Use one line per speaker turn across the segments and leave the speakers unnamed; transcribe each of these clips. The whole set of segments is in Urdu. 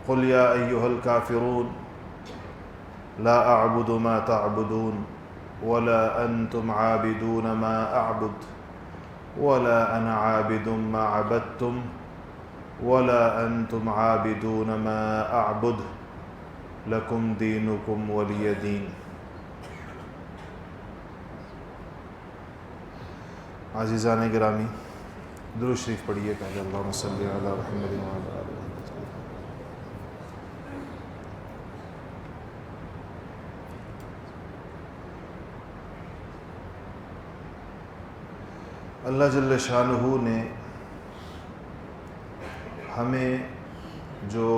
قل یا ایہا الکافرون لا اعبد ما تعبدون ولا انتم عابدون ما اعبد ولا انا عابد ما عبدتم ولا انتم عابدون ما اعبد لکم دینکم ولی دین۔ عزیزان گرامی، درود شریف پڑھیے پہلے، اللہم صلی علی محمد وعلی آلہ محمد۔ اللہ جل شانہ نے ہمیں جو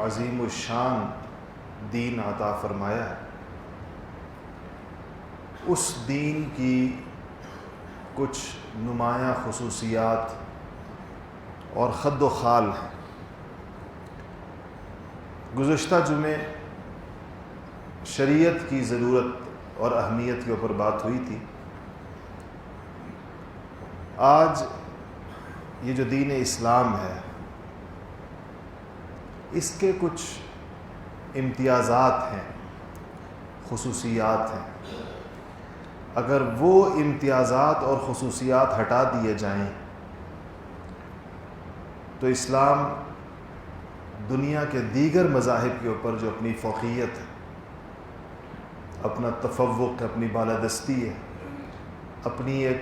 عظیم الشان دین عطا فرمایا ہے، اس دین کی کچھ نمایاں خصوصیات اور خد و خال ہیں۔ گزشتہ جمعے شریعت کی ضرورت اور اہمیت کے اوپر بات ہوئی تھی۔ آج یہ جو دین اسلام ہے، اس کے کچھ امتیازات ہیں، خصوصیات ہیں۔ اگر وہ امتیازات اور خصوصیات ہٹا دیے جائیں تو اسلام دنیا کے دیگر مذاہب کے اوپر جو اپنی فوقیت ہے، اپنا تفوق، اپنی بالادستی ہے، اپنی ایک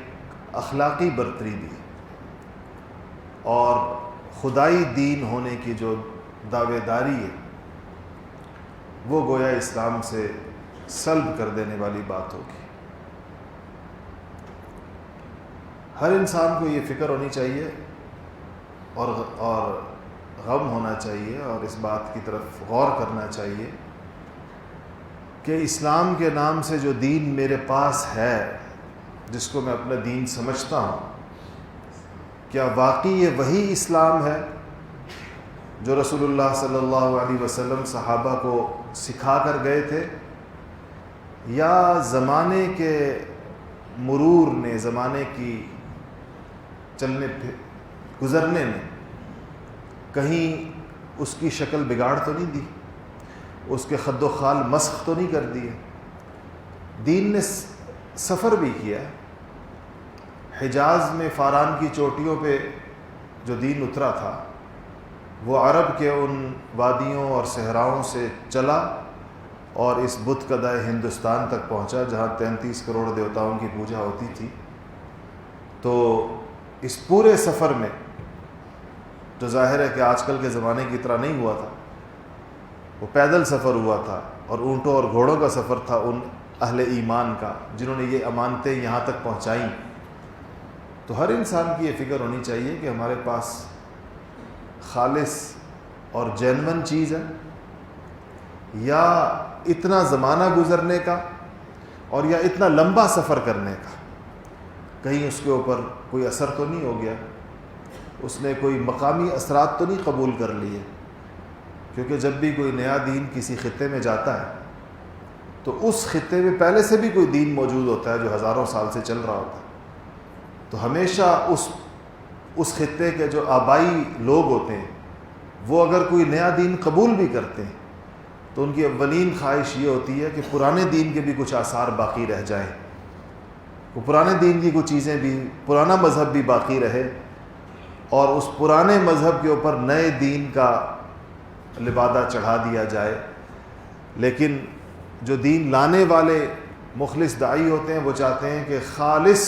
اخلاقی برتری بھی اور خدائی دین ہونے کی جو دعوے داری ہے، وہ گویا اسلام سے سلب کر دینے والی بات ہوگی۔ ہر انسان کو یہ فکر ہونی چاہیے اور غم ہونا چاہیے اور اس بات کی طرف غور کرنا چاہیے کہ اسلام کے نام سے جو دین میرے پاس ہے، جس کو میں اپنا دین سمجھتا ہوں، کیا واقعی یہ وہی اسلام ہے جو رسول اللہ صلی اللہ علیہ وسلم صحابہ کو سکھا کر گئے تھے، یا زمانے کے مرور نے، زمانے کی چلنے گزرنے نے کہیں اس کی شکل بگاڑ تو نہیں دی، اس کے خد و خال مسخ تو نہیں کر دیے؟ دین نے سفر بھی کیا ہے۔ حجاز میں فاران کی چوٹیوں پہ جو دین اترا تھا، وہ عرب کے ان وادیوں اور صحراؤں سے چلا اور اس بت کدہ ہندوستان تک پہنچا، جہاں 33 کروڑ دیوتاؤں کی پوجا ہوتی تھی۔ تو اس پورے سفر میں، جو ظاہر ہے کہ آج کل کے زمانے کی طرح نہیں ہوا تھا، وہ پیدل سفر ہوا تھا اور اونٹوں اور گھوڑوں کا سفر تھا ان اہل ایمان کا جنہوں نے یہ امانتیں یہاں تک پہنچائیں۔ تو ہر انسان کی یہ فکر ہونی چاہیے کہ ہمارے پاس خالص اور جینون چیز ہے، یا اتنا زمانہ گزرنے کا اور یا اتنا لمبا سفر کرنے کا، کہیں اس کے اوپر کوئی اثر تو نہیں ہو گیا، اس نے کوئی مقامی اثرات تو نہیں قبول کر لیے؟ کیونکہ جب بھی کوئی نیا دین کسی خطے میں جاتا ہے تو اس خطے میں پہلے سے بھی کوئی دین موجود ہوتا ہے جو ہزاروں سال سے چل رہا ہوتا ہے۔ تو ہمیشہ اس خطے کے جو آبائی لوگ ہوتے ہیں، وہ اگر کوئی نیا دین قبول بھی کرتے ہیں تو ان کی اولین خواہش یہ ہوتی ہے کہ پرانے دین کے بھی کچھ آثار باقی رہ جائیں، وہ پرانے دین کی کچھ چیزیں بھی، پرانا مذہب بھی باقی رہے، اور اس پرانے مذہب کے اوپر نئے دین کا لبادہ چڑھا دیا جائے۔ لیکن جو دین لانے والے مخلص داعی ہوتے ہیں، وہ چاہتے ہیں کہ خالص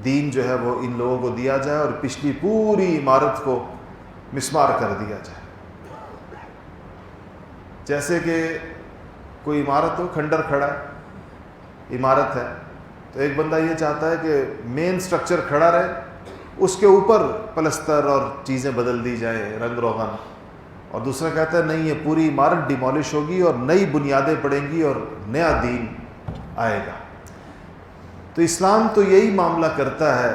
دین جو ہے وہ ان لوگوں کو دیا جائے اور پچھلی پوری عمارت کو مسمار کر دیا جائے۔ جیسے کہ کوئی عمارت ہو، کھنڈر کھڑا ہے، عمارت ہے، تو ایک بندہ یہ چاہتا ہے کہ مین سٹرکچر کھڑا رہے، اس کے اوپر پلستر اور چیزیں بدل دی جائیں، رنگ روغن، اور دوسرا کہتا ہے نہیں، یہ پوری عمارت ڈیمالش ہوگی اور نئی بنیادیں پڑیں گی اور نیا دین آئے گا۔ تو اسلام تو یہی معاملہ کرتا ہے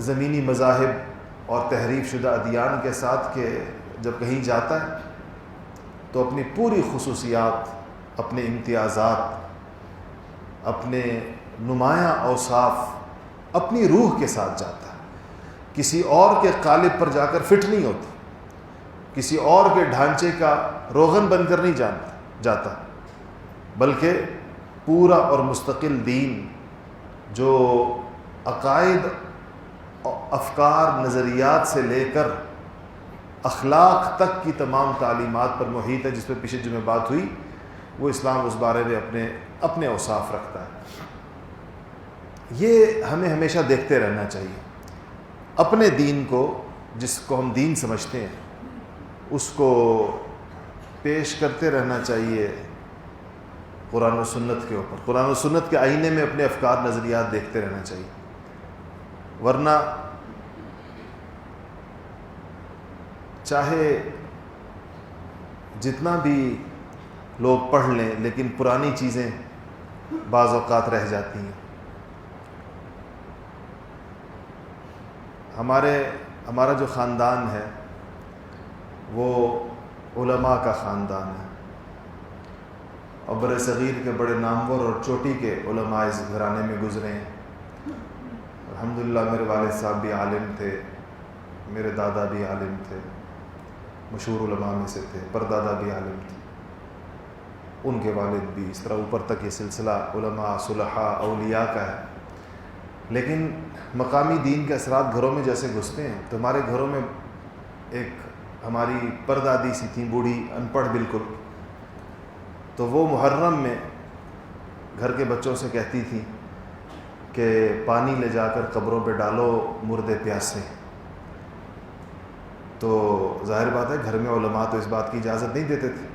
زمینی مذاہب اور تحریف شدہ ادیان کے ساتھ، کہ جب کہیں جاتا ہے تو اپنی پوری خصوصیات، اپنے امتیازات، اپنے نمایاں اوصاف اپنی روح کے ساتھ جاتا ہے، کسی اور کے قالب پر جا کر فٹ نہیں ہوتا، کسی اور کے ڈھانچے کا روغن بن کر نہیں جاتا، بلکہ پورا اور مستقل دین جو عقائد، افکار، نظریات سے لے کر اخلاق تک کی تمام تعلیمات پر محیط ہے، جس پہ پچھلے جمعے بات ہوئی، وہ اسلام اس بارے میں اپنے اوصاف رکھتا ہے۔ یہ ہمیں ہمیشہ دیکھتے رہنا چاہیے، اپنے دین کو، جس کو ہم دین سمجھتے ہیں، اس کو پیش کرتے رہنا چاہیے قرآن و سنت کے اوپر، قرآن و سنت کے آئینے میں اپنے افکار، نظریات دیکھتے رہنا چاہیے، ورنہ چاہے جتنا بھی لوگ پڑھ لیں لیکن پرانی چیزیں بعض اوقات رہ جاتی ہیں۔ ہمارا جو خاندان ہے وہ علماء کا خاندان ہے، اور بر صغیر کے بڑے نامور اور چوٹی کے علماء اس گھرانے میں گزرے ہیں۔ الحمدللہ میرے والد صاحب بھی عالم تھے، میرے دادا بھی عالم تھے، مشہور علماء میں سے تھے، پردادا بھی عالم تھے، ان کے والد بھی، اس طرح اوپر تک یہ سلسلہ علماء، صلحاء، اولیاء کا ہے۔ لیکن مقامی دین کے اثرات گھروں میں جیسے گھستے ہیں تو ہمارے گھروں میں ایک ہماری پردادی سی تھیں، بوڑھی، ان پڑھ بالکل، تو وہ محرم میں گھر کے بچوں سے کہتی تھی کہ پانی لے جا کر قبروں پہ ڈالو، مردے پیاسے۔ تو ظاہر بات ہے گھر میں علماء تو اس بات کی اجازت نہیں دیتے تھے،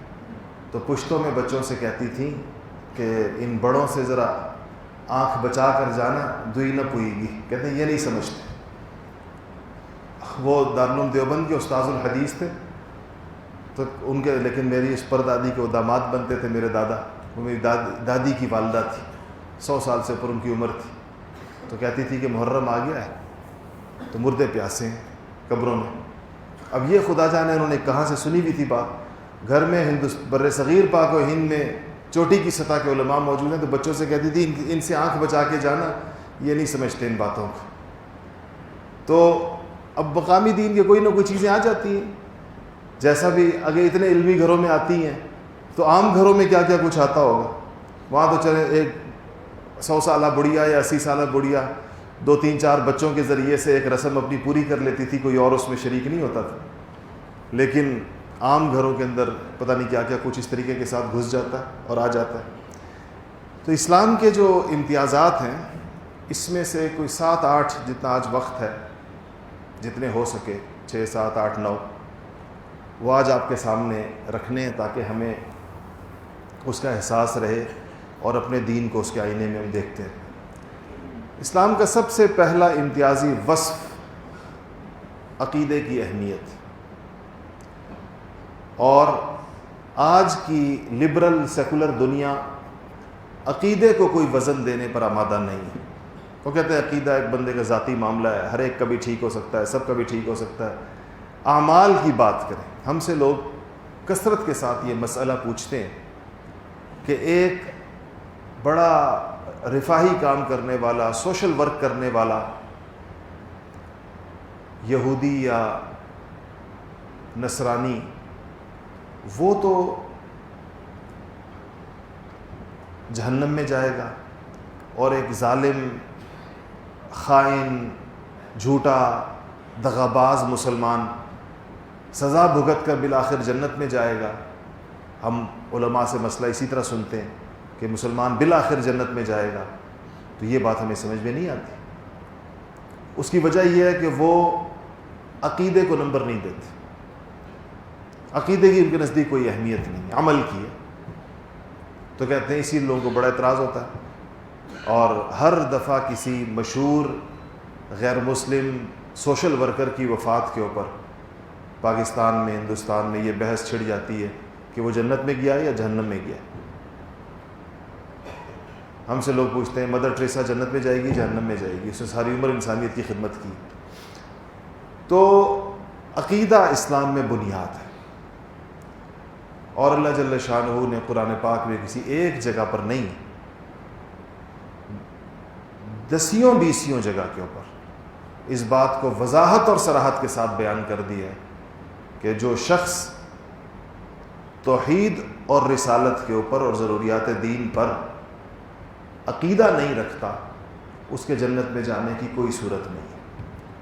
تو پشتوں میں بچوں سے کہتی تھیں کہ ان بڑوں سے ذرا آنکھ بچا کر جانا، دوئی نہ پوئے گی۔ کہتے ہیں یہ نہیں سمجھتے۔ وہ دارالعلوم دیوبند کے استاذ الحدیث تھے، تو ان کے، لیکن میری اس پردادی کے داماد بنتے تھے میرے دادا، وہ میری دادی کی والدہ تھی، 100 سال سے اوپر ان کی عمر تھی۔ تو کہتی تھی کہ محرم آ گیا ہے تو مردے پیاسے ہیں قبروں میں۔ اب یہ خدا جانے انہوں نے کہاں سے سنی ہوئی تھی بات، گھر میں بر صغیر پاک و ہند میں چوٹی کی سطح کے علماء موجود ہیں، تو بچوں سے کہتی تھی ان سے آنکھ بچا کے جانا، یہ نہیں سمجھتے ان باتوں کو۔ تو اب مقامی دین کے کوئی نہ کوئی چیزیں آ جاتی ہیں، جیسا بھی اگر اتنے علمی گھروں میں آتی ہیں تو عام گھروں میں کیا کیا کچھ آتا ہوگا۔ وہاں تو چلے ایک 100 سالہ بڑھیا یا 80 سالہ بڑھیا 2 3 4 بچوں کے ذریعے سے ایک رسم اپنی پوری کر لیتی تھی، کوئی اور اس میں شریک نہیں ہوتا تھا۔ لیکن عام گھروں کے اندر پتہ نہیں کیا کیا کچھ اس طریقے کے ساتھ گھس جاتا ہے اور آ جاتا ہے۔ تو اسلام کے جو امتیازات ہیں، اس میں سے کوئی 7 8 جتنا آج وقت ہے، جتنے ہو سکے 6 7 8 9 وہ آج آپ کے سامنے رکھنے ہیں، تاکہ ہمیں اس کا احساس رہے اور اپنے دین کو اس کے آئینے میں ہم دیکھتے ہیں۔ اسلام کا سب سے پہلا امتیازی وصف عقیدے کی اہمیت، اور آج کی لبرل سیکولر دنیا عقیدے کو کوئی وزن دینے پر آمادہ نہیں ہے۔ وہ کہتے ہیں عقیدہ ایک بندے کا ذاتی معاملہ ہے، ہر ایک کا بھی ٹھیک ہو سکتا ہے، سب کا بھی ٹھیک ہو سکتا ہے۔ اعمال کی بات کریں، ہم سے لوگ کثرت کے ساتھ یہ مسئلہ پوچھتے ہیں کہ ایک بڑا رفاہی کام کرنے والا، سوشل ورک کرنے والا یہودی یا نصرانی، وہ تو جہنم میں جائے گا، اور ایک ظالم، خائن، جھوٹا، دغاباز مسلمان سزا بھگت کر بالآخر جنت میں جائے گا۔ ہم علماء سے مسئلہ اسی طرح سنتے ہیں کہ مسلمان بالآخر جنت میں جائے گا، تو یہ بات ہمیں سمجھ میں نہیں آتی۔ اس کی وجہ یہ ہے کہ وہ عقیدے کو نمبر نہیں دیتے، عقیدے کی ان کے نزدیک کوئی اہمیت نہیں ہے، عمل کی ہے۔ تو کہتے ہیں اسی لوگوں کو بڑا اعتراض ہوتا ہے، اور ہر دفعہ کسی مشہور غیر مسلم سوشل ورکر کی وفات کے اوپر پاکستان میں، ہندوستان میں یہ بحث چھڑ جاتی ہے کہ وہ جنت میں گیا یا جہنم میں گیا۔ ہم سے لوگ پوچھتے ہیں مدر ٹریسا جنت میں جائے گی، جہنم میں جائے گی، اس نے ساری عمر انسانیت کی خدمت کی۔ تو عقیدہ اسلام میں بنیاد ہے، اور اللہ جل شانہ نے قرآن پاک میں کسی ایک جگہ پر نہیں، 10 20 جگہ کے اوپر اس بات کو وضاحت اور صراحت کے ساتھ بیان کر دیا ہے کہ جو شخص توحید اور رسالت کے اوپر اور ضروریات دین پر عقیدہ نہیں رکھتا اس کے جنت میں جانے کی کوئی صورت نہیں ہے.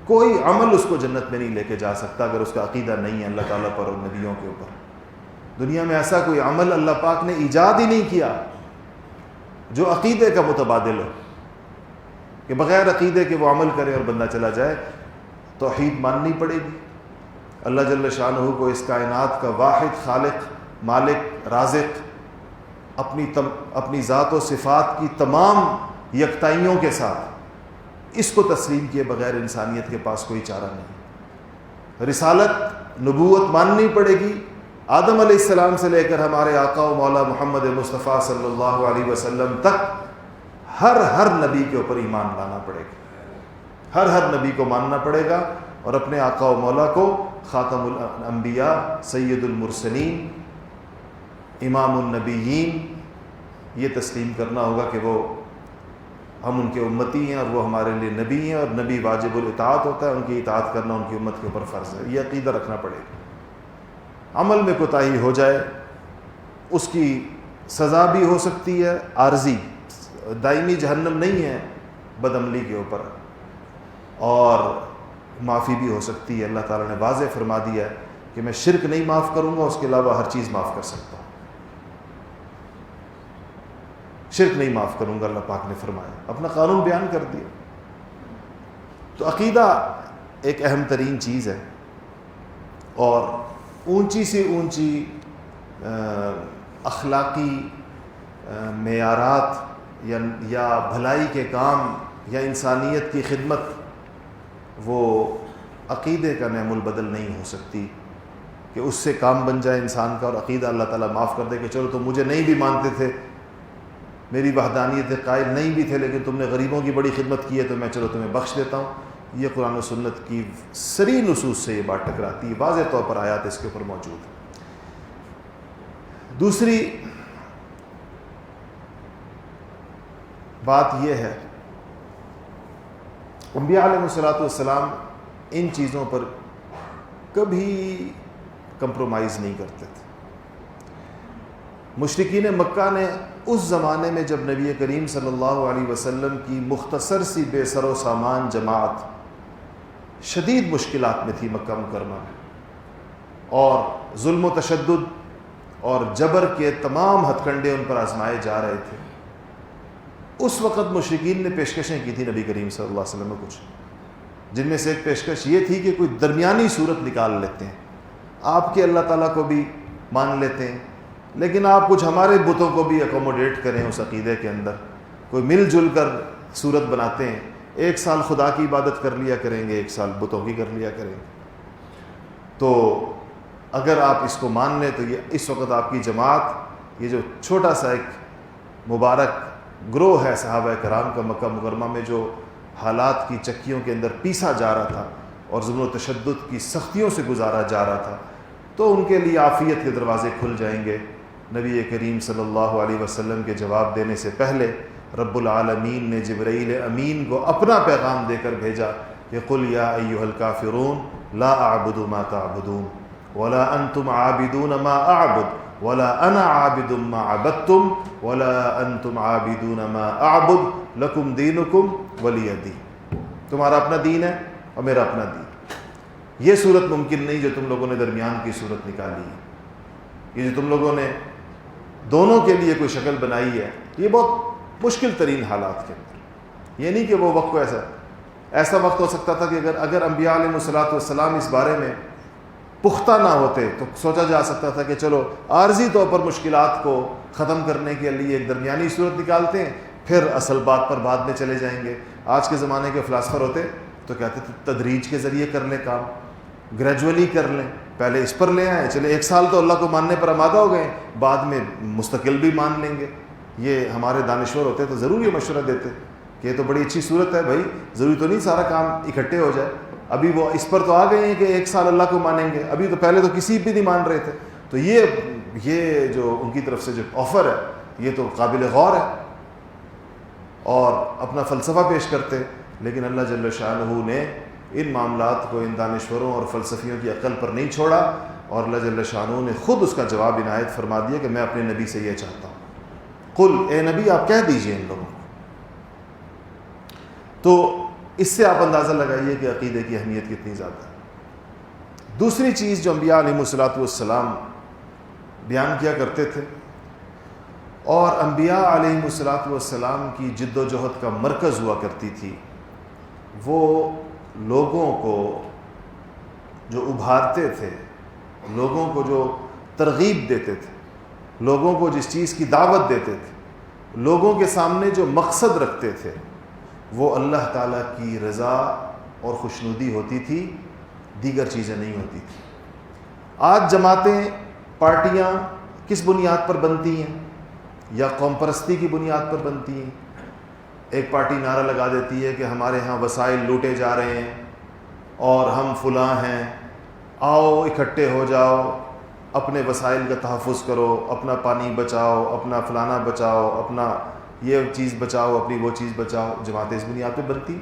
کوئی عمل اس کو جنت میں نہیں لے کے جا سکتا اگر اس کا عقیدہ نہیں ہے اللہ تعالیٰ پر اور نبیوں کے اوپر. دنیا میں ایسا کوئی عمل اللہ پاک نے ایجاد ہی نہیں کیا جو عقیدے کا متبادل ہو کہ بغیر عقیدے کے وہ عمل کرے اور بندہ چلا جائے. توحید ماننی پڑے گی. اللہ جل شانہ کو اس کائنات کا واحد خالق، مالک، رازق، اپنی ذات و صفات کی تمام یکتائیوں کے ساتھ اس کو تسلیم کیے بغیر انسانیت کے پاس کوئی چارہ نہیں. رسالت، نبوت ماننی پڑے گی. آدم علیہ السلام سے لے کر ہمارے آقا و مولا محمد مصطفیٰ صلی اللہ علیہ وسلم تک ہر نبی کے اوپر ایمان لانا پڑے گا. ہر نبی کو ماننا پڑے گا اور اپنے آقا و مولا کو خاتم الانبیاء، سید المرسلین، امام النبیین یہ تسلیم کرنا ہوگا کہ وہ ہم ان کے امتی ہیں اور وہ ہمارے لیے نبی ہیں اور نبی واجب الاطاعت ہوتا ہے، ان کی اطاعت کرنا ان کی امت کے اوپر فرض ہے. یہ عقیدہ رکھنا پڑے گا. عمل میں کوتاہی ہو جائے اس کی سزا بھی ہو سکتی ہے عارضی، دائمی جہنم نہیں ہے بدعملی کے اوپر، اور معافی بھی ہو سکتی ہے. اللہ تعالیٰ نے واضح فرما دیا ہے کہ میں شرک نہیں معاف کروں گا، اس کے علاوہ ہر چیز معاف کر سکتا ہوں. شرک نہیں معاف کروں گا، اللہ پاک نے فرمایا، اپنا قانون بیان کر دیا. تو عقیدہ ایک اہم ترین چیز ہے اور اونچی سے اونچی اخلاقی معیارات یا بھلائی کے کام یا انسانیت کی خدمت وہ عقیدے کا نعم البدل نہیں ہو سکتی کہ اس سے کام بن جائے انسان کا اور عقیدہ اللہ تعالیٰ معاف کر دے کہ چلو تم مجھے نہیں بھی مانتے تھے، میری وحدانیت قائل نہیں بھی تھے، لیکن تم نے غریبوں کی بڑی خدمت کی ہے تو میں چلو تمہیں بخش دیتا ہوں. یہ قرآن و سنت کی صریح نصوص سے یہ بات ٹکراتی ہے، واضح طور پر آیات اس کے اوپر موجود ہیں. دوسری بات یہ ہے انبیاء علیہ الصلوۃ والسلام ان چیزوں پر کبھی کمپرومائز نہیں کرتے تھے. مشرکین مکہ نے اس زمانے میں جب نبی کریم صلی اللہ علیہ وسلم کی مختصر سی بے سر و سامان جماعت شدید مشکلات میں تھی مکہ مکرمہ میں، اور ظلم و تشدد اور جبر کے تمام ہتھ کنڈے ان پر آزمائے جا رہے تھے. اس وقت مشرکین نے پیشکشیں کی تھی نبی کریم صلی اللہ علیہ وسلم میں کچھ، جن میں سے ایک پیشکش یہ تھی کہ کوئی درمیانی صورت نکال لیتے ہیں، آپ کے اللہ تعالیٰ کو بھی مان لیتے ہیں لیکن آپ کچھ ہمارے بتوں کو بھی اکوموڈیٹ کریں اس عقیدے کے اندر، کوئی مل جل کر صورت بناتے ہیں، ایک سال خدا کی عبادت کر لیا کریں گے، ایک سال بتوں کی کر لیا کریں گے. تو اگر آپ اس کو مان لیں تو یہ اس وقت آپ کی جماعت، یہ جو چھوٹا سا ایک مبارک گروہ ہے صحابہ کرام کا مکہ مکرمہ میں جو حالات کی چکیوں کے اندر پیسا جا رہا تھا اور ظلم و تشدد کی سختیوں سے گزارا جا رہا تھا، تو ان کے لیے عافیت کے دروازے کھل جائیں گے. نبی کریم صلی اللہ علیہ وسلم کے جواب دینے سے پہلے رب العالمین نے جبرائیل امین کو اپنا پیغام دے کر بھیجا کہ قل یا ایھا الکافرون لا اعبد ما تعبدون ولا انتم عابدون ما اعبد ولا انا عابد ما عبدتم ولا انتم عابدون ما اعبد لکم دینکم ولی دین. تمہارا اپنا دین ہے اور میرا اپنا دین. یہ صورت ممکن نہیں جو تم لوگوں نے درمیان کی صورت نکالی ہے، یہ جو تم لوگوں نے دونوں کے لیے کوئی شکل بنائی ہے، یہ بہت مشکل ترین حالات کے اندر. یہ نہیں کہ وہ وقت کو ایسا وقت ہو سکتا تھا کہ اگر انبیاء علیہ الصلوۃ والسلام اس بارے میں پختہ نہ ہوتے تو سوچا جا سکتا تھا کہ چلو عارضی طور پر مشکلات کو ختم کرنے کے لیے ایک درمیانی صورت نکالتے ہیں، پھر اصل بات پر بعد میں چلے جائیں گے. آج کے زمانے کے فلاسفر ہوتے تو کہتے تھے تدریج کے ذریعے کر لیں کام، گریجولی کر لیں، پہلے اس پر لے آئیں، چلے ایک سال تو اللہ کو ماننے پر آمادہ ہو گئے، بعد میں مستقل بھی مان لیں گے. یہ ہمارے دانشور ہوتے تو ضرور یہ مشورہ دیتے کہ یہ تو بڑی اچھی صورت ہے بھائی، ضروری تو نہیں سارا کام اکٹھے ہو جائے. ابھی وہ اس پر تو آ گئے ہیں کہ ایک سال اللہ کو مانیں گے، ابھی تو پہلے تو کسی بھی نہیں مان رہے تھے. تو یہ جو ان کی طرف سے جو آفر ہے یہ تو قابل غور ہے اور اپنا فلسفہ پیش کرتے. لیکن اللہ جل شانہ نے ان معاملات کو ان دانشوروں اور فلسفیوں کی عقل پر نہیں چھوڑا، اور اللہ جل شانہ نے خود اس کا جواب عنایت فرما دیا کہ میں اپنے نبی سے یہ چاہتا ہوں، قل، اے نبی آپ کہہ دیجئے ان لوگوں کو۔ تو اس سے آپ اندازہ لگائیے کہ عقیدے کی اہمیت کتنی زیادہ ہے۔ دوسری چیز جو انبیاء علیہ الصلوۃ والسلام بیان کیا کرتے تھے، اور انبیاء علیہ الصلوۃ والسلام کی جد و جہد کا مرکز ہوا کرتی تھی، وہ لوگوں کو جو ابھارتے تھے، لوگوں کو جو ترغیب دیتے تھے، لوگوں کو جس چیز کی دعوت دیتے تھے، لوگوں کے سامنے جو مقصد رکھتے تھے، وہ اللہ تعالیٰ کی رضا اور خوشنودی ہوتی تھی، دیگر چیزیں نہیں ہوتی تھیں۔ آج جماعتیں، پارٹیاں کس بنیاد پر بنتی ہیں؟ یا قوم پرستی کی بنیاد پر بنتی ہیں۔ ایک پارٹی نعرہ لگا دیتی ہے کہ ہمارے ہاں وسائل لوٹے جا رہے ہیں اور ہم فلاں ہیں، آؤ اکٹھے ہو جاؤ، اپنے وسائل کا تحفظ کرو، اپنا پانی بچاؤ، اپنا فلانا بچاؤ، اپنا یہ چیز بچاؤ، اپنی وہ چیز بچاؤ۔ جماعتیں اس بنیاد پہ بنتی۔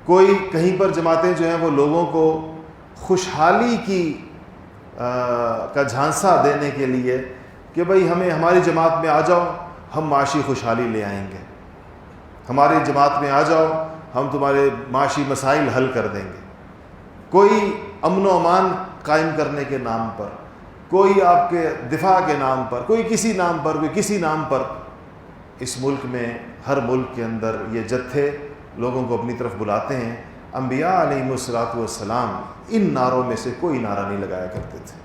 کوئی کہیں پر جماعتیں جو ہیں وہ لوگوں کو خوشحالی کی کا جھانسا دینے کے لیے کہ بھئی ہماری جماعت میں آ جاؤ، ہم معاشی خوشحالی لے آئیں گے، ہماری جماعت میں آ جاؤ، ہم تمہارے معاشی مسائل حل کر دیں گے۔ کوئی امن و امان قائم کرنے کے نام پر، کوئی آپ کے دفاع کے نام پر، کوئی کسی نام پر، کوئی کسی نام پر۔ اس ملک میں، ہر ملک کے اندر یہ جتھے لوگوں کو اپنی طرف بلاتے ہیں۔ انبیاء علیہ الصلوۃ والسلام ان نعروں میں سے کوئی نعرہ نہیں لگایا کرتے تھے۔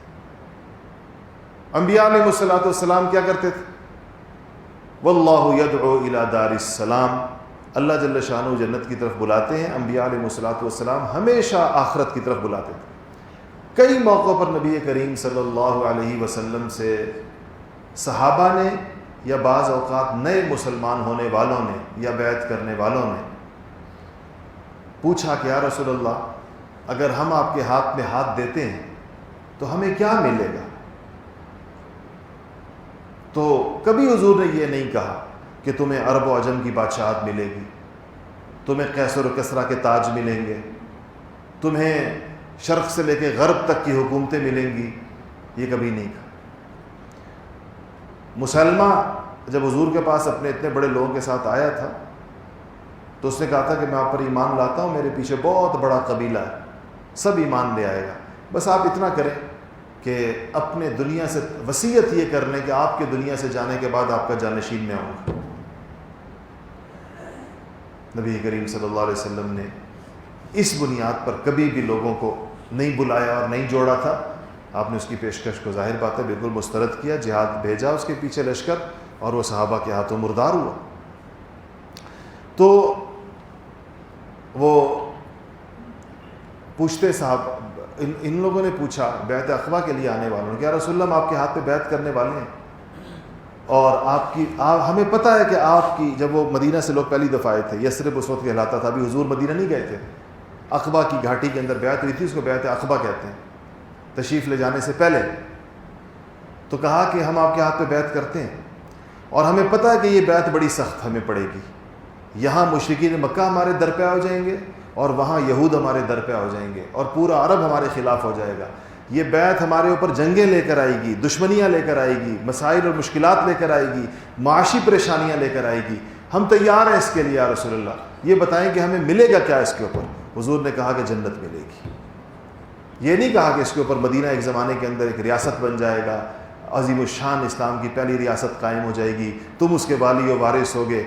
انبیاء علیہ الصلوۃ والسلام کیا کرتے تھے؟ واللہ یدعو الی دار السلام، اللہ جل شانہ جنت کی طرف بلاتے ہیں، انبیاء علیہ الصلوۃ والسلام ہمیشہ آخرت کی طرف بلاتے تھے۔ کئی موقعوں پر نبی کریم صلی اللہ علیہ وسلم سے صحابہ نے یا بعض اوقات نئے مسلمان ہونے والوں نے یا بیعت کرنے والوں نے پوچھا کہ یا رسول اللہ، اگر ہم آپ کے ہاتھ میں ہاتھ دیتے ہیں تو ہمیں کیا ملے گا؟ تو کبھی حضور نے یہ نہیں کہا کہ تمہیں عرب و عجم کی بادشاہت ملے گی، تمہیں قیصر و کسریٰ کے تاج ملیں گے، تمہیں شرق سے لے کے غرب تک کی حکومتیں ملیں گی، یہ کبھی نہیں کہا۔ مسلمہ جب حضور کے پاس اپنے اتنے بڑے لوگوں کے ساتھ آیا تھا تو اس نے کہا تھا کہ میں آپ پر ایمان لاتا ہوں، میرے پیچھے بہت بڑا قبیلہ ہے، سب ایمان لے آئے گا، بس آپ اتنا کریں کہ اپنے دنیا سے وصیت یہ کر لیں کہ آپ کے دنیا سے جانے کے بعد آپ کا جانشین میں آؤں گا۔ نبی کریم صلی اللہ علیہ وسلم نے اس بنیاد پر کبھی بھی لوگوں کو نہیں بلایا اور نہیں جوڑا تھا۔ آپ نے اس کی پیشکش کو ظاہر بات ہے بالکل مسترد کیا، جہاد بھیجا اس کے پیچھے لشکر، اور وہ صحابہ کے ہاتھوں مردار ہوا۔ تو وہ پوچھتے صاحب ان لوگوں نے پوچھا بیعت عقبہ کے لیے آنے والوں نے کہ یا رسول اللہ ہم آپ کے ہاتھ پہ بیعت کرنے والے ہیں، اور ہمیں پتہ ہے کہ آپ کی، جب وہ مدینہ سے لوگ پہلی دفعہ آئے تھے، یثرب اس وقت کہلاتا تھا، ابھی حضور مدینہ نہیں گئے تھے، عقبہ کی گھاٹی کے اندر بیعت ہوئی تھی، اس کو بیعت عقبہ کہتے ہیں، تشریف لے جانے سے پہلے۔ تو کہا کہ ہم آپ کے ہاتھ پہ بیعت کرتے ہیں، اور ہمیں پتہ ہے کہ یہ بیعت بڑی سخت ہمیں پڑے گی، یہاں مشرکین مکہ ہمارے در پہ ہو جائیں گے، اور وہاں یہود ہمارے در پہ ہو جائیں گے، اور پورا عرب ہمارے خلاف ہو جائے گا۔ یہ بیعت ہمارے اوپر جنگیں لے کر آئے گی، دشمنیاں لے کر آئے گی، مسائل اور مشکلات لے کر آئے گی، معاشی پریشانیاں لے کر آئے گی، ہم تیار ہیں اس کے لیے یا رسول اللہ، یہ بتائیں کہ ہمیں ملے گا کیا اس کے اوپر؟ حضور نے کہا کہ جنت ملے گی۔ یہ نہیں کہا کہ اس کے اوپر مدینہ ایک زمانے کے اندر ایک ریاست بن جائے گا، عظیم الشان اسلام کی پہلی ریاست قائم ہو جائے گی، تم اس کے والی و وارث ہوگے۔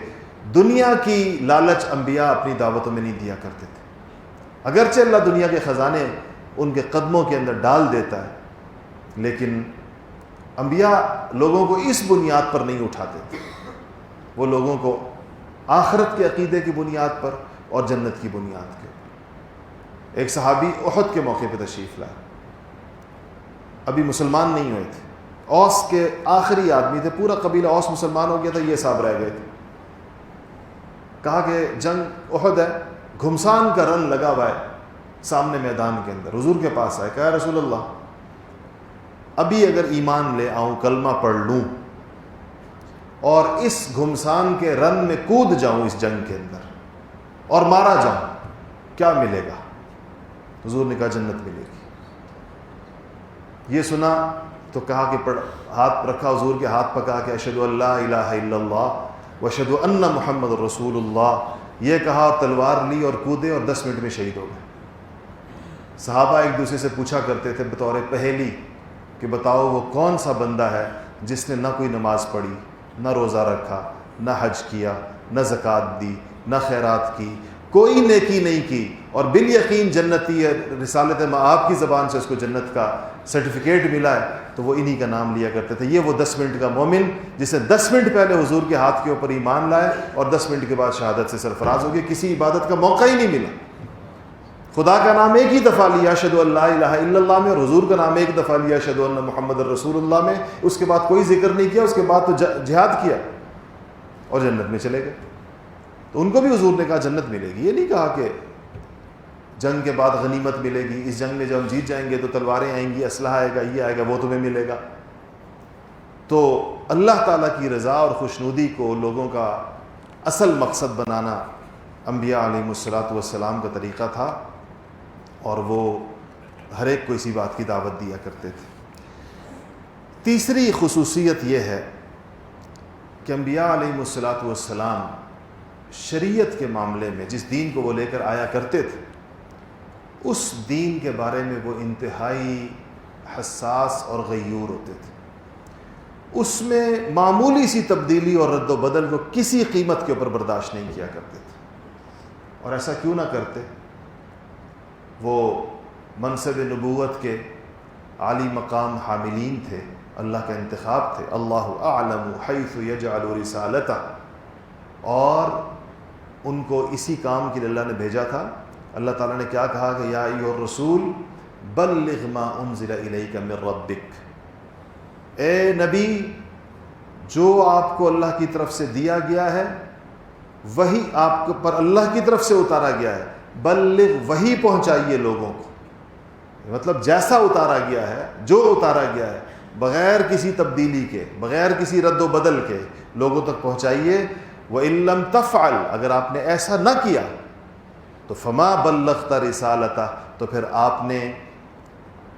دنیا کی لالچ انبیاء اپنی دعوتوں میں نہیں دیا کرتے تھے، اگرچہ اللہ دنیا کے خزانے ان کے قدموں کے اندر ڈال دیتا ہے، لیکن انبیاء لوگوں کو اس بنیاد پر نہیں اٹھاتے تھے، وہ لوگوں کو آخرت کے عقیدے کی بنیاد پر اور جنت کی بنیاد کے اوپر۔ ایک صحابی احد کے موقع پہ تشریف لائے، ابھی مسلمان نہیں ہوئے تھے، اوس کے آخری آدمی تھے، پورا قبیلہ اوس مسلمان ہو گیا تھا، یہ صاحب رہ گئے تھے۔ کہا کہ جنگ احد ہے، گھمسان کا رن لگا ہوا ہے سامنے میدان کے اندر، حضور کے پاس آئے، کہا رسول اللہ ابھی اگر ایمان لے آؤں، کلمہ پڑھ لوں اور اس گھمسان کے رن میں کود جاؤں اس جنگ کے اندر اور مارا جاؤں کیا ملے گا؟ حضور نے کہا جنت ملے گی۔ یہ سنا تو کہا کہ ہاتھ رکھا حضور کے ہاتھ پہ، کہا کہ اشہد ان لا الہ الا اللہ واشہد ان محمد رسول اللہ، یہ کہا اور تلوار لی اور کودے اور 10 منٹ میں شہید ہو گئے۔ صحابہ ایک دوسرے سے پوچھا کرتے تھے بطور پہیلی کہ بتاؤ وہ کون سا بندہ ہے جس نے نہ کوئی نماز پڑھی، نہ روزہ رکھا، نہ حج کیا، نہ زکوٰۃ دی، نہ خیرات کی، کوئی نیکی نہیں کی، اور بالیقین جنتی ہے، رسالت مآب کی زبان سے اس کو جنت کا سرٹیفکیٹ ملا ہے، تو وہ انہی کا نام لیا کرتے تھے۔ یہ وہ 10 منٹ کا مومن جس نے 10 منٹ پہلے حضور کے ہاتھ کے اوپر ایمان لائے اور 10 منٹ کے بعد شہادت سے سرفراز ہو گئے، کسی عبادت کا موقع ہی نہیں ملا۔ خدا کا نام ایک ہی دفعہ لیا اشہد ان لا الہ الا اللہ میں، اور حضور کا نام ایک دفعہ لیا اشہد ان محمد رسول اللہ میں، اس کے بعد کوئی ذکر نہیں کیا، اس کے بعد تو جہاد کیا اور جنت میں چلے گئے۔ تو ان کو بھی حضور نے کہا جنت ملے گی، یہ نہیں کہا کہ جنگ کے بعد غنیمت ملے گی، اس جنگ میں جب ہم جیت جائیں گے تو تلواریں آئیں گی، اسلحہ آئے گا، یہ آئے گا، وہ تمہیں ملے گا۔ تو اللہ تعالیٰ کی رضا اور خوشنودی کو لوگوں کا اصل مقصد بنانا انبیاء علیہم السلام کا طریقہ تھا، اور وہ ہر ایک کو اسی بات کی دعوت دیا کرتے تھے۔ تیسری خصوصیت یہ ہے کہ انبیاء علیہم السلام شریعت کے معاملے میں جس دین کو وہ لے کر آیا کرتے تھے، اس دین کے بارے میں وہ انتہائی حساس اور غیور ہوتے تھے۔ اس میں معمولی سی تبدیلی اور رد و بدل کو کسی قیمت کے اوپر برداشت نہیں کیا کرتے تھے۔ اور ایسا کیوں نہ کرتے؟ وہ منصب نبوت کے عالی مقام حاملین تھے، اللہ کا انتخاب تھے، اللہ اعلم حیث یجعل رسالتہ، اور ان کو اسی کام کے لیے اللہ نے بھیجا تھا۔ اللہ تعالیٰ نے کیا کہا کہ یا ایھا الرسول بلغ ما انزل الیک من ربک، اے نبی جو آپ کو اللہ کی طرف سے دیا گیا ہے وہی آپ پر اللہ کی طرف سے اتارا گیا ہے، بلغ وہی پہنچائیے لوگوں کو، مطلب جیسا اتارا گیا ہے، جو اتارا گیا ہے، بغیر کسی تبدیلی کے، بغیر کسی رد و بدل کے لوگوں تک پہنچائیے۔ وَإِن لَّمْ تَفْعَلْ، اگر آپ نے ایسا نہ کیا تو فَمَا بَلَّغْتَ رِسَالَتَهُ، تو پھر آپ نے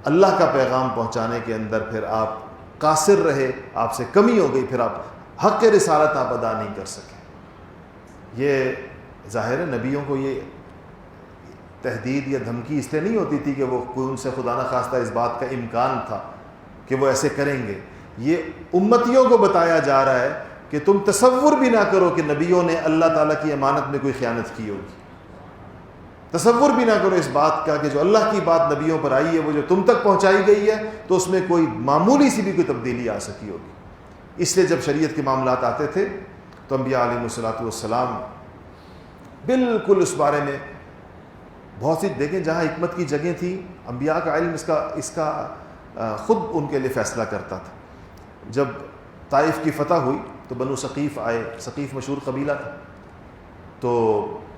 اللہ کا پیغام پہنچانے کے اندر پھر آپ قاصر رہے، آپ سے کمی ہو گئی، پھر آپ حق رسالت آپ ادا نہیں کر سکے۔ یہ ظاہر ہے نبیوں کو یہ تہدید یا دھمکی اس لیے نہیں ہوتی تھی کہ وہ کوئی ان سے خدا نہ خواستہ اس بات کا امکان تھا کہ وہ ایسے کریں گے، یہ امتیوں کو بتایا جا رہا ہے کہ تم تصور بھی نہ کرو کہ نبیوں نے اللہ تعالیٰ کی امانت میں کوئی خیانت کی ہوگی، تصور بھی نہ کرو اس بات کا کہ جو اللہ کی بات نبیوں پر آئی ہے وہ جو تم تک پہنچائی گئی ہے تو اس میں کوئی معمولی سی بھی کوئی تبدیلی آ سکی ہوگی۔ اس لیے جب شریعت کے معاملات آتے تھے تو انبیاء علیہم السلام بالکل اس بارے میں بہت سی دیکھیں جہاں حکمت کی جگہ تھی، انبیاء کا علم اس کا خود ان کے لیے فیصلہ کرتا تھا۔ جب طائف کی فتح ہوئی تو بنو ثقیف آئے، ثقیف مشہور قبیلہ تھا، تو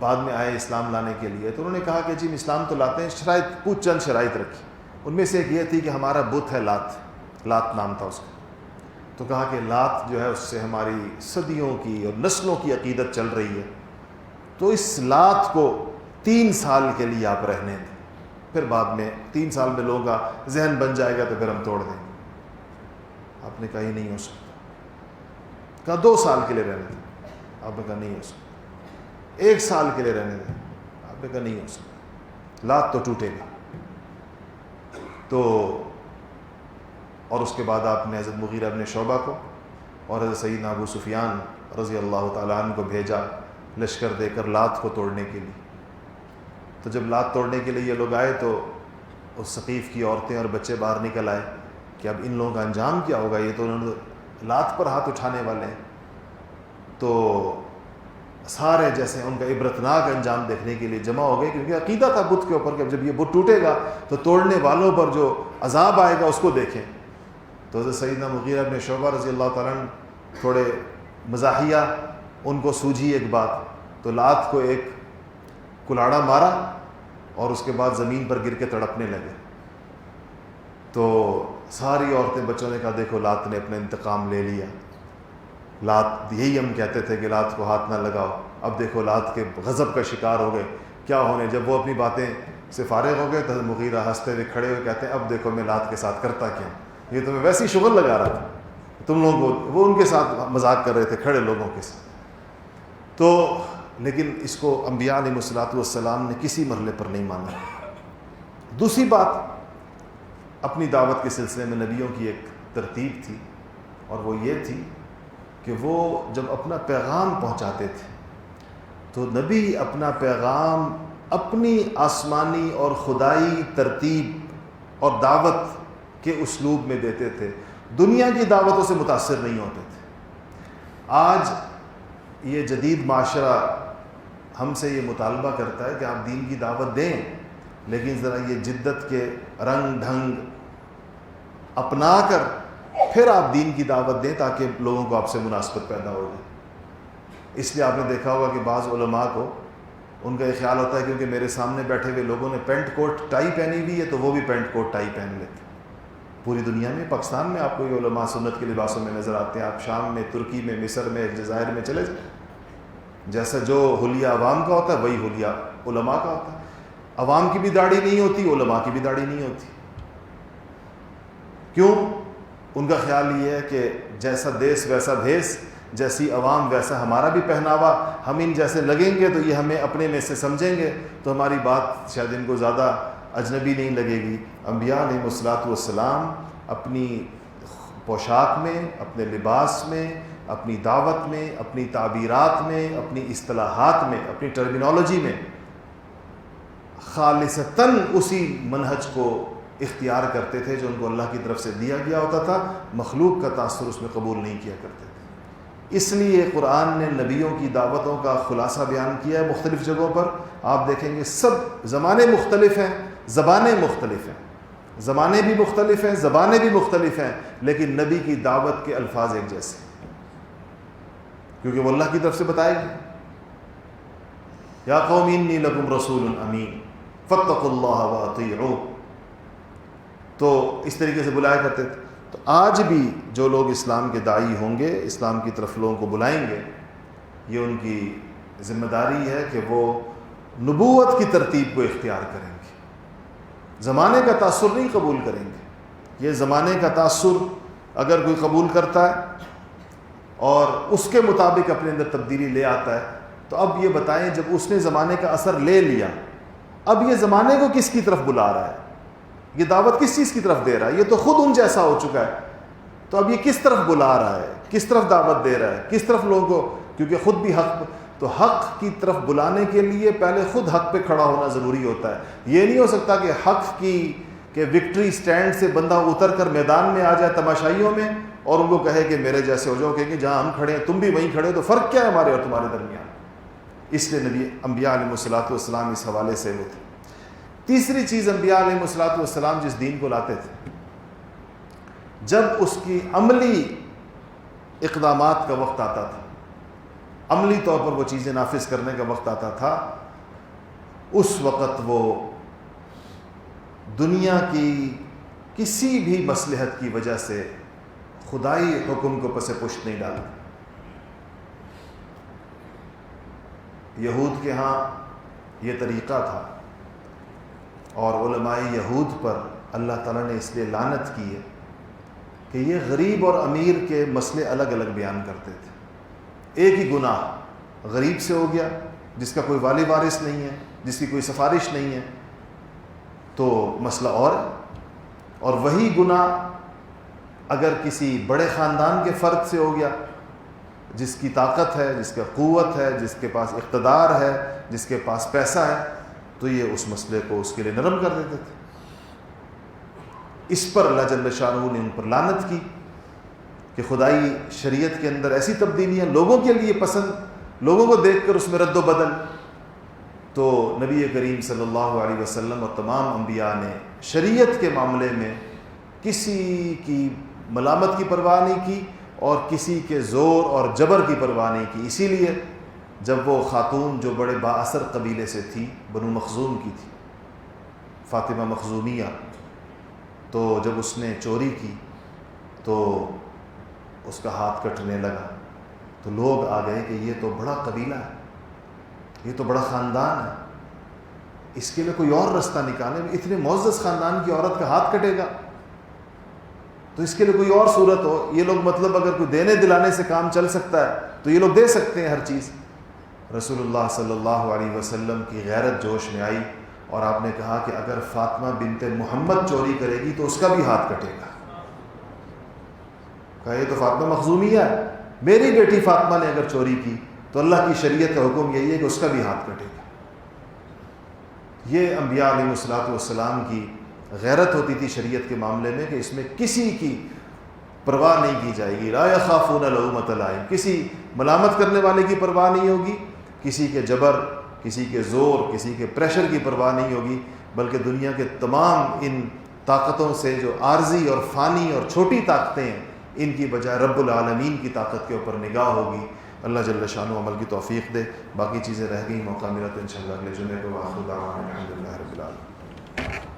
بعد میں آئے اسلام لانے کے لیے، تو انہوں نے کہا کہ جی ہم اسلام تو لاتے ہیں، شرائط کچھ چند شرائط رکھی، ان میں سے ایک یہ تھی کہ ہمارا بت ہے لات نام تھا اس کا، تو کہا کہ لات جو ہے اس سے ہماری صدیوں کی اور نسلوں کی عقیدت چل رہی ہے، تو اس لات کو 3 سال کے لیے آپ رہنے دیں، پھر بعد میں 3 سال میں لوگوں کا ذہن بن جائے گا تو پھر ہم توڑ دیں گے۔ آپ نے کہا یہ نہیں ہو سکتا، کہا 2 سال کے لیے رہنے دیں، آپ نے کہا نہیں ہو سکتا، 1 سال کے لیے رہنے دیں، آپ نے کہا نہیں ہو سکتا، لات تو ٹوٹے گا۔ تو اور اس کے بعد آپ نے حضرت مغیرہ ابن شعبہ کو اور حضرت سیدنا ابو سفیان رضی اللہ تعالیٰ عنہ کو بھیجا لشکر دے کر لات کو توڑنے کے لیے۔ تو جب لات توڑنے کے لیے یہ لوگ آئے تو اس ثقیف کی عورتیں اور بچے باہر نکل آئے کہ اب ان لوگوں کا انجام کیا ہوگا، یہ تو انہوں نے لات پر ہاتھ اٹھانے والے ہیں۔ تو سارے جیسے ان کا عبرتناک انجام دیکھنے کے لیے جمع ہو گئے، کیونکہ عقیدہ تھا بت کے اوپر کہ جب یہ بت ٹوٹے گا تو توڑنے والوں پر جو عذاب آئے گا اس کو دیکھیں۔ تو حضرت سیدنا مغیرہ بن شعبہ رضی اللہ تعالیٰ عنہ تھوڑے مزاحیہ ان کو سوجھی ایک بات، تو لات کو ایک کلاڑا مارا اور اس کے بعد زمین پر گر کے تڑپنے لگے۔ تو ساری عورتیں بچوں نے کہا دیکھو لات نے اپنا انتقام لے لیا، لات یہی ہم کہتے تھے کہ لات کو ہاتھ نہ لگاؤ، اب دیکھو لات کے غضب کا شکار ہو گئے، کیا ہونے. جب وہ اپنی باتیں سے فارغ ہو گئے تو مغیرہ ہنستے ہوئے کھڑے ہوئے کہتے ہیں اب دیکھو میں لات کے ساتھ کرتا کیا, یہ تو میں ویسے ہی شغل لگا رہا تھا تم لوگوں کو. وہ ان کے ساتھ مذاق کر رہے تھے کھڑے لوگوں کے ساتھ. تو لیکن اس کو انبیاء علیہ الصلوۃ والسلام نے کسی مرحلے پر نہیں مانا. دوسری بات, اپنی دعوت کے سلسلے میں نبیوں کی ایک ترتیب تھی, اور وہ یہ تھی کہ وہ جب اپنا پیغام پہنچاتے تھے تو نبی اپنا پیغام اپنی آسمانی اور خدائی ترتیب اور دعوت کے اسلوب میں دیتے تھے, دنیا کی دعوتوں سے متاثر نہیں ہوتے تھے. آج یہ جدید معاشرہ ہم سے یہ مطالبہ کرتا ہے کہ آپ دین کی دعوت دیں, لیکن ذرا یہ جدت کے رنگ ڈھنگ اپنا کر پھر آپ دین کی دعوت دیں تاکہ لوگوں کو آپ سے مناسبت پیدا ہو جائے. اس لیے آپ نے دیکھا ہوگا کہ بعض علماء کو ان کا یہ خیال ہوتا ہے کیونکہ میرے سامنے بیٹھے ہوئے لوگوں نے پینٹ کوٹ ٹائی پہنی ہوئی ہے تو وہ بھی پینٹ کوٹ ٹائی پہن لیتے. پوری دنیا میں, پاکستان میں آپ کو یہ علماء سنت کے لباسوں میں نظر آتے ہیں. آپ شام میں, ترکی میں, مصر میں, جزائر میں چلے جائیں, جیسا جو حلیہ عوام کا ہوتا ہے وہی حلیہ علماء کا ہوتا ہے. عوام کی بھی داڑھی نہیں ہوتی, علماء کی بھی داڑھی نہیں ہوتی. کیوں؟ ان کا خیال یہ ہے کہ جیسا دیس ویسا بھیس, جیسی عوام ویسا ہمارا بھی پہناوا, ہم ان جیسے لگیں گے تو یہ ہمیں اپنے میں سے سمجھیں گے تو ہماری بات شاید ان کو زیادہ اجنبی نہیں لگے گی. انبیاء علیہ الصلوۃ والسلام اپنی پوشاک میں, اپنے لباس میں, اپنی دعوت میں, اپنی تعبیرات میں, اپنی اصطلاحات میں, اپنی ٹرمینالوجی میں خالصتاً اسی منہج کو اختیار کرتے تھے جو ان کو اللہ کی طرف سے دیا گیا ہوتا تھا. مخلوق کا تاثر اس میں قبول نہیں کیا کرتے تھے. اس لیے قرآن نے نبیوں کی دعوتوں کا خلاصہ بیان کیا ہے مختلف جگہوں پر. آپ دیکھیں گے سب زمانے مختلف ہیں, زبانیں مختلف ہیں, زمانے بھی مختلف ہیں, زبانیں بھی مختلف ہیں, لیکن نبی کی دعوت کے الفاظ ایک جیسے ہیں کیونکہ وہ اللہ کی طرف سے بتائے گئے. یا قوم انی لکم رسول امین فاتقوا اللہ واطیعون. تو اس طریقے سے بلایا کرتے تھے. تو آج بھی جو لوگ اسلام کے داعی ہوں گے, اسلام کی طرف لوگوں کو بلائیں گے, یہ ان کی ذمہ داری ہے کہ وہ نبوت کی ترتیب کو اختیار کریں گے, زمانے کا تاثر نہیں قبول کریں گے. یہ زمانے کا تاثر اگر کوئی قبول کرتا ہے اور اس کے مطابق اپنے اندر تبدیلی لے آتا ہے تو اب یہ بتائیں جب اس نے زمانے کا اثر لے لیا, اب یہ زمانے کو کس کی طرف بلا رہا ہے, یہ دعوت کس چیز کی طرف دے رہا ہے؟ یہ تو خود ان جیسا ہو چکا ہے, تو اب یہ کس طرف بلا رہا ہے, کس طرف دعوت دے رہا ہے, کس طرف لوگوں کو, کیونکہ خود بھی حق, تو حق کی طرف بلانے کے لیے پہلے خود حق پہ کھڑا ہونا ضروری ہوتا ہے. یہ نہیں ہو سکتا کہ حق کی کہ وکٹری سٹینڈ سے بندہ اتر کر میدان میں آ جائے تماشائیوں میں اور ان کو کہے کہ میرے جیسے ہو جاؤ, کہ جہاں ہم کھڑے ہیں تم بھی وہیں کھڑے ہو, تو فرق کیا ہے ہمارے اور تمہارے درمیان؟ اس لیے نبی انبیاء علیہ الصلوۃ والسلام اس حوالے سے وہ تھے. تیسری چیز, انبیاء علیہ الصلوۃ والسلام جس دین کو لاتے تھے, جب اس کی عملی اقدامات کا وقت آتا تھا, عملی طور پر وہ چیزیں نافذ کرنے کا وقت آتا تھا, اس وقت وہ دنیا کی کسی بھی مصلحت کی وجہ سے خدائی حکم کو پس پشت نہیں ڈالتے. یہود کے ہاں یہ طریقہ تھا, اور علماء یہود پر اللہ تعالیٰ نے اس لیے لعنت کی ہے کہ یہ غریب اور امیر کے مسئلے الگ الگ بیان کرتے تھے. ایک ہی گناہ غریب سے ہو گیا جس کا کوئی والی وارث نہیں ہے, جس کی کوئی سفارش نہیں ہے, تو مسئلہ اور ہے. اور وہی گناہ اگر کسی بڑے خاندان کے فرد سے ہو گیا جس کی طاقت ہے, جس کا قوت ہے, جس کے پاس اقتدار ہے, جس کے پاس پیسہ ہے, تو یہ اس مسئلے کو اس کے لیے نرم کر دیتے تھے. اس پر اللہ جل شانہ نے ان پر لعنت کی کہ خدائی شریعت کے اندر ایسی تبدیلیاں لوگوں کے لیے پسند, لوگوں کو دیکھ کر اس میں رد و بدل. تو نبی کریم صلی اللہ علیہ وسلم اور تمام انبیاء نے شریعت کے معاملے میں کسی کی ملامت کی پرواہ نہیں کی اور کسی کے زور اور جبر کی پرواہ نہیں کی. اسی لیے جب وہ خاتون جو بڑے با اثر قبیلے سے تھی, بنو مخزوم کی تھی, فاطمہ مخزومیہ, تو جب اس نے چوری کی تو اس کا ہاتھ کٹنے لگا, تو لوگ آ گئے کہ یہ تو بڑا قبیلہ ہے, یہ تو بڑا خاندان ہے, اس کے لیے کوئی اور رستہ نکالیں. اتنے معزز خاندان کی عورت کا ہاتھ کٹے گا تو اس کے لیے کوئی اور صورت ہو. یہ لوگ مطلب اگر کوئی دینے دلانے سے کام چل سکتا ہے تو یہ لوگ دے سکتے ہیں ہر چیز. رسول اللہ صلی اللہ علیہ وسلم کی غیرت جوش میں آئی اور آپ نے کہا کہ اگر فاطمہ بنت محمد چوری کرے گی تو اس کا بھی ہاتھ کٹے گا. کہا یہ تو فاطمہ مخزومیہ ہے, میری بیٹی فاطمہ نے اگر چوری کی تو اللہ کی شریعت کا حکم یہی ہے کہ اس کا بھی ہاتھ کٹے گا. یہ انبیاء علیہ الصلوۃ والسلام کی غیرت ہوتی تھی شریعت کے معاملے میں کہ اس میں کسی کی پرواہ نہیں کی جائے گی. لا یخافون لومۃ لائم, کسی ملامت کرنے والے کی پرواہ نہیں ہوگی, کسی کے جبر, کسی کے زور, کسی کے پریشر کی پرواہ نہیں ہوگی, بلکہ دنیا کے تمام ان طاقتوں سے جو عارضی اور فانی اور چھوٹی طاقتیں ہیں ان کی بجائے رب العالمین کی طاقت کے اوپر نگاہ ہوگی. اللہ جل شانہ عمل کی توفیق دے. باقی چیزیں رہ گئیں, موقع ملا تو انشاءاللہ اگلے جمعے کو. وآخر دعوانا الحمدللہ رب العالمین.